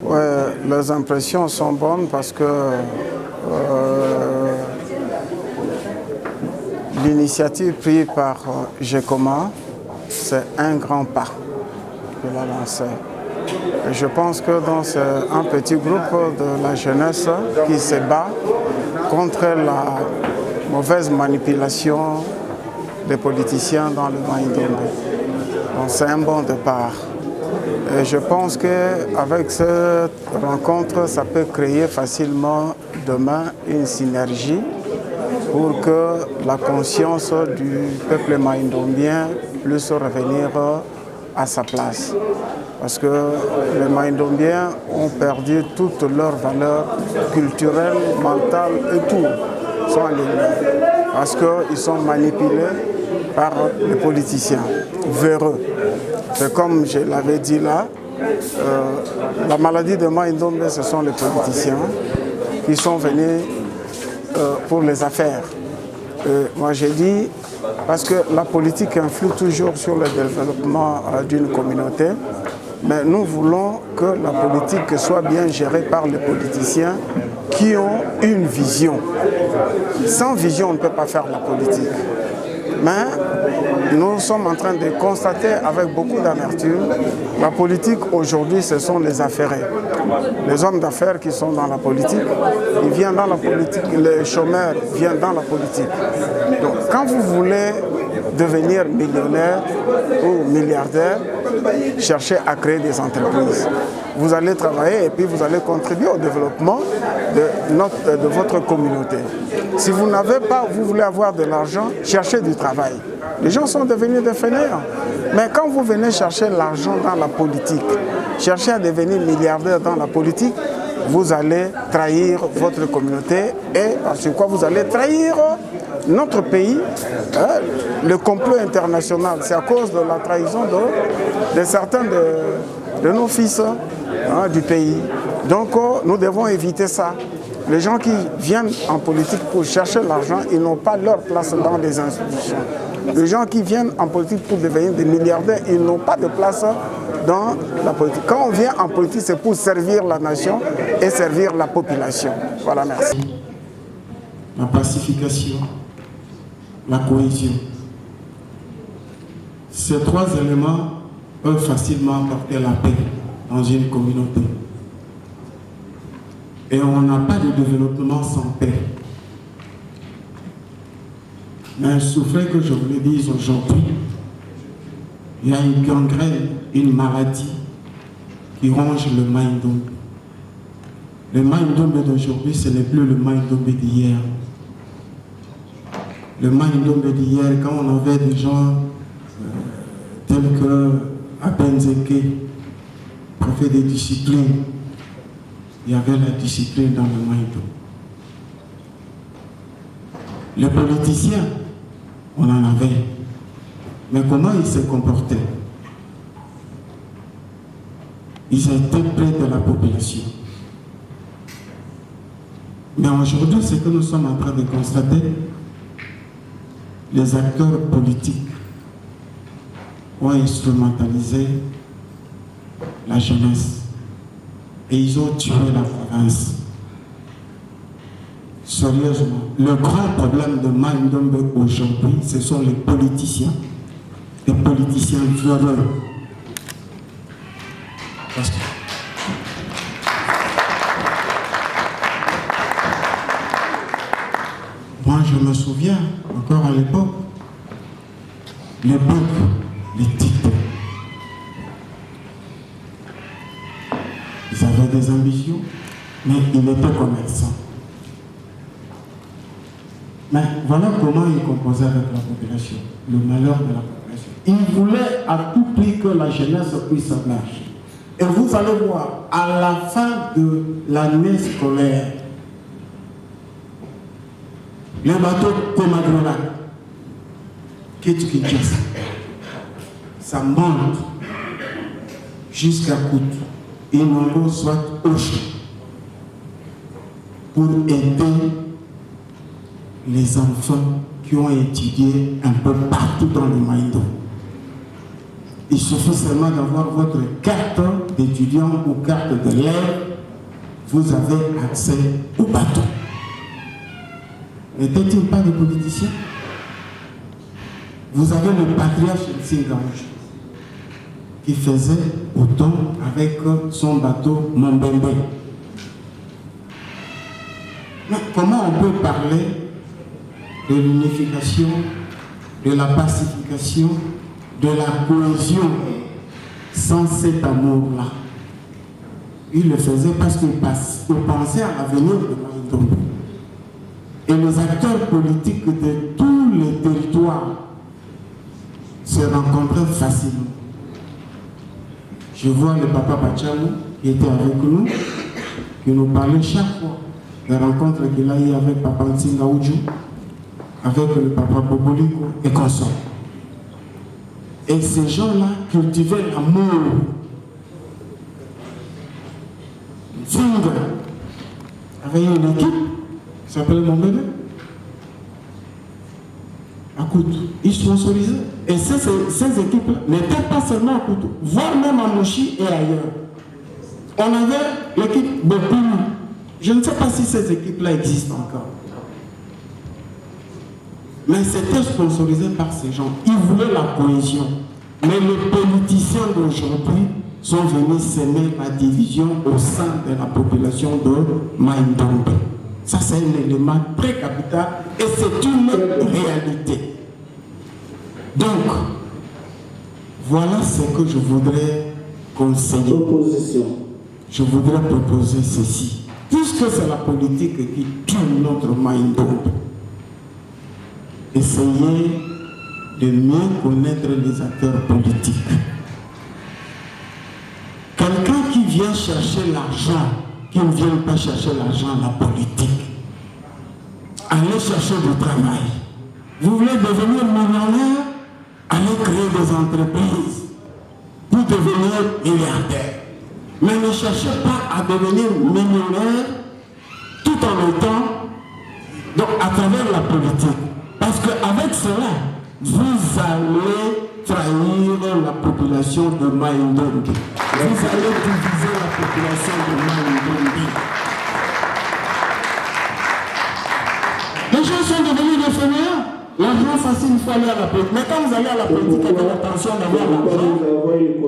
Ouais, les impressions sont bonnes parce que l'initiative prise par GECOMA, c'est un grand pas qu'il a lancé. Et je pense que c'est un petit groupe de la jeunesse qui se bat contre la mauvaise manipulation des politiciens dans le Maïndombe. Donc c'est un bon départ. Et je pense qu'avec cette rencontre, ça peut créer facilement demain une synergie pour que la conscience du peuple maïndombien puisse revenir à sa place. Parce que les Maïndombiens ont perdu toutes leurs valeurs culturelles, mentales et tout. Sont alignés. Parce qu'ils sont manipulés par les politiciens véreux. C'est comme je l'avais dit là, la maladie de Maïndombe, ce sont les politiciens qui sont venus pour les affaires. Moi j'ai dit, parce que la politique influe toujours sur le développement d'une communauté, mais nous voulons que la politique soit bien gérée par les politiciens qui ont une vision. Sans vision, on ne peut pas faire la politique. Mais nous sommes en train de constater avec beaucoup d'amertume, la politique aujourd'hui, ce sont les affairés. Les hommes d'affaires qui sont dans la politique, ils viennent dans la politique, les chômeurs viennent dans la politique. Donc quand vous voulez devenir millionnaire ou milliardaire, cherchez à créer des entreprises. Vous allez travailler et puis vous allez contribuer au développement de votre communauté. Si vous n'avez pas, vous voulez avoir de l'argent, cherchez du travail. Les gens sont devenus des fainéants. Mais quand vous venez chercher l'argent dans la politique, chercher à devenir milliardaire dans la politique, vous allez trahir votre communauté et parce que vous allez trahir notre pays. Le complot international, c'est à cause de la trahison de certains de nos fils du pays. Donc nous devons éviter ça. Les gens qui viennent en politique pour chercher l'argent, ils n'ont pas leur place dans les institutions. Les gens qui viennent en politique pour devenir des milliardaires, ils n'ont pas de place dans la politique. Quand on vient en politique, c'est pour servir la nation et servir la population. Voilà, merci. La pacification, la cohésion. Ces trois éléments peuvent facilement apporter la paix dans une communauté. Et on n'a pas de développement sans paix. Mais il souffrait que je vous le dise aujourd'hui, il y a une gangrène, une maladie qui ronge le Maïndombe. Le Maïndombe d'aujourd'hui, ce n'est plus le Maïndombe d'hier. Le Maïndombe d'hier, quand on avait des gens tels que Abenzeke, prophète de discipline, il y avait la discipline dans le Maïndombe. Les politiciens, on en avait. Mais comment ils se comportaient? Ils étaient près de la population. Mais aujourd'hui, ce que nous sommes en train de constater, les acteurs politiques ont instrumentalisé la jeunesse et ils ont tué la province. Sérieusement, le grand problème de Maïndombe aujourd'hui, ce sont les politiciens véreux. Parce que moi, je me souviens, encore à l'époque, les boucs, les titres, ils avaient des ambitions, mais ils étaient commerçants. Mais voilà comment ils composaient avec la population, le malheur de la population. Ils voulaient à tout prix que la jeunesse puisse marcher. Et vous allez voir, à la fin de l'année scolaire, les bateaux Komadrona, Kinshasa, ça monte jusqu'à Kout, Inongo soit Oche, pour aider les enfants qui ont étudié un peu partout dans le Maïndombe. Il suffit seulement d'avoir votre carte d'étudiant ou carte d'élève, vous avez accès au bateau. N'était-il pas de politicien? Vous avez le patriarche Singange qui faisait autant avec son bateau Mombembe. Mais comment on peut parler de l'unification, de la pacification, de la cohésion sans cet amour-là? Il le faisait parce qu'il pensait à l'avenir de Maïdombe. Et les acteurs politiques de tous les territoires se rencontraient facilement. Je vois le papa Bachamou qui était avec nous, qui nous parlait chaque fois des rencontres qu'il a eues avec papa Nsinga Oudjou, avec le papa Boboliko et consorts. Et ces gens-là cultivaient l'amour. Nsinga avait une équipe qui s'appelait Mon Bébé. À Koutou. Ils sponsorisaient. Et ces équipes-là n'étaient pas seulement à Koutou, voire même à Mouchi et ailleurs. On avait l'équipe Bopini. Je ne sais pas si ces équipes-là existent encore. Mais c'était sponsorisé par ces gens. Ils voulaient la cohésion. Mais les politiciens d'aujourd'hui sont venus semer la division au sein de la population de Maïdombe. Ça, c'est un élément très capital et c'est une réalité. Donc, voilà ce que je voudrais conseiller. Je voudrais proposer ceci. Puisque c'est la politique qui tue notre Maïdombe, essayez de mieux connaître les acteurs politiques. Quelqu'un qui vient chercher l'argent, qui ne vient pas chercher l'argent, la politique. Allez chercher du travail. Vous voulez devenir millionnaire? Allez créer des entreprises pour devenir milliardaire. Mais ne cherchez pas à devenir millionnaire tout en étant donc, à travers la politique. Parce qu'avec cela, vous allez trahir la population de Maïdombe. Vous allez diviser la population de Maïdombe. Les gens sont devenus des fainéants. L'argent facile, il faut aller à la politique. Mais quand vous allez à la politique, il y a l'intention d'avoir l'argent.